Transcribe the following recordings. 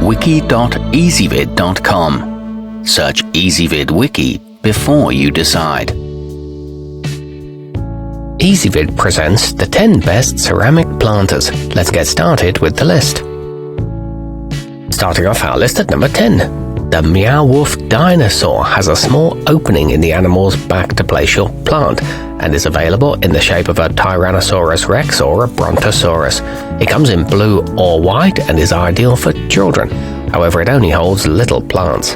wiki.ezvid.com. Search Ezvid Wiki before you decide. Ezvid presents the 10 best ceramic planters. Let's get started with the list. Starting off our list at number 10. The Meowwolf Dinosaur has a small opening in the animal's back to place your plant and is available in the shape of a Tyrannosaurus Rex or a Brontosaurus. It comes in blue or white and is ideal for children. However, it only holds little plants.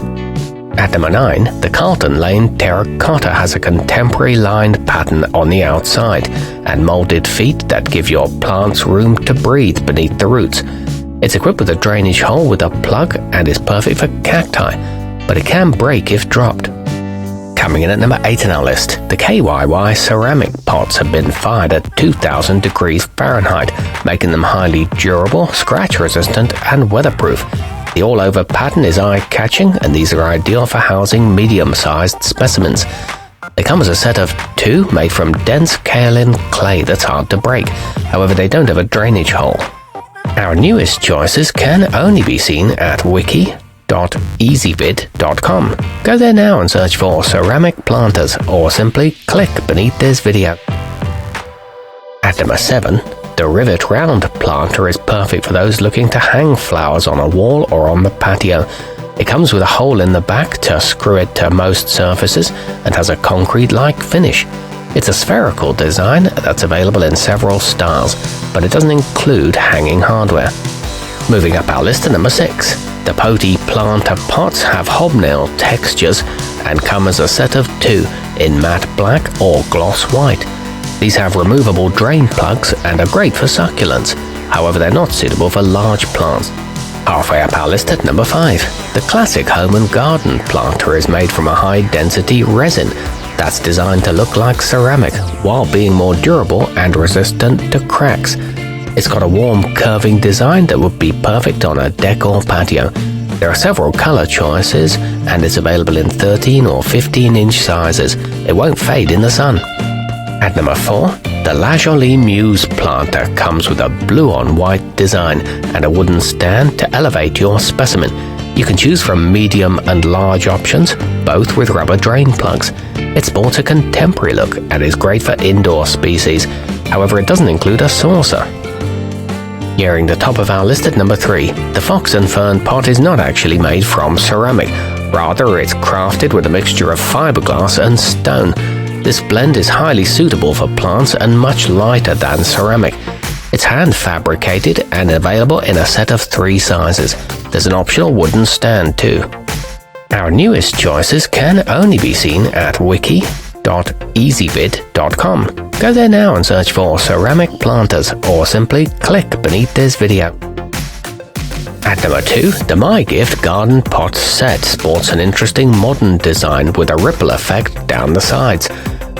At number 9, the Carlton Lane Terracotta has a contemporary lined pattern on the outside and molded feet that give your plants room to breathe beneath the roots. It's equipped with a drainage hole with a plug and is perfect for cacti, but it can break if dropped. Coming in at number 8 on our list, the KYY ceramic pots have been fired at 2000 degrees Fahrenheit, making them highly durable, scratch-resistant, and weatherproof. The all-over pattern is eye-catching, and these are ideal for housing medium-sized specimens. They come as a set of 2 made from dense kaolin clay that's hard to break. However, they don't have a drainage hole. Our newest choices can only be seen at wiki.ezvid.com. Go there now and search for ceramic planters or simply click beneath this video. At number 7, the Rivet Round Planter is perfect for those looking to hang flowers on a wall or on the patio. It comes with a hole in the back to screw it to most surfaces and has a concrete-like finish. It's a spherical design that's available in several styles, but it doesn't include hanging hardware. Moving up our list to number 6. The Poti Planter pots have hobnail textures and come as a set of 2 in matte black or gloss white. These have removable drain plugs and are great for succulents. However, they're not suitable for large plants. Halfway up our list at number 5. The classic home and garden planter is made from a high-density resin that's designed to look like ceramic while being more durable and resistant to cracks. It's got a warm curving design that would be perfect on a deck or patio. There are several color choices and it's available in 13 or 15-inch sizes. It won't fade in the sun. At number 4, the La Jolie Muse planter comes with a blue on white design and a wooden stand to elevate your specimen. You can choose from medium and large options, both with rubber drain plugs. It sports a contemporary look and is great for indoor species. However, it doesn't include a saucer. Nearing the top of our list at number 3, the Fox and Fern pot is not actually made from ceramic. Rather, it's crafted with a mixture of fiberglass and stone. This blend is highly suitable for plants and much lighter than ceramic. It's hand-fabricated and available in a set of 3 sizes. There's an optional wooden stand too. Our newest choices can only be seen at wiki.ezvid.com. Go there now and search for ceramic planters or simply click beneath this video. At number 2, the My Gift Garden Pot Set sports an interesting modern design with a ripple effect down the sides.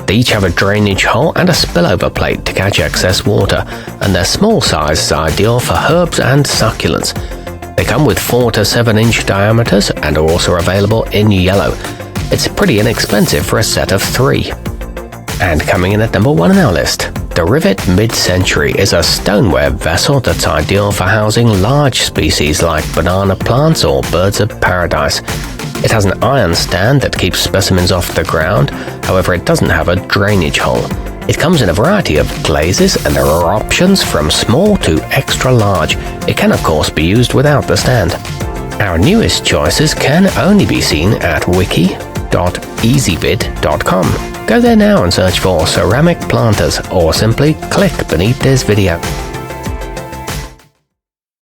They each have a drainage hole and a spillover plate to catch excess water, and their small size is ideal for herbs and succulents. They come with 4 to 7 inch diameters and are also available in yellow. It's pretty inexpensive for a set of 3. And coming in at number 1 on our list, the Rivet Mid-Century is a stoneware vessel that's ideal for housing large species like banana plants or birds of paradise. It has an iron stand that keeps specimens off the ground, however it doesn't have a drainage hole. It comes in a variety of glazes and there are options from small to extra large. It can of course be used without the stand. Our newest choices can only be seen at wiki.ezvid.com. Go there now and search for ceramic planters or simply click beneath this video.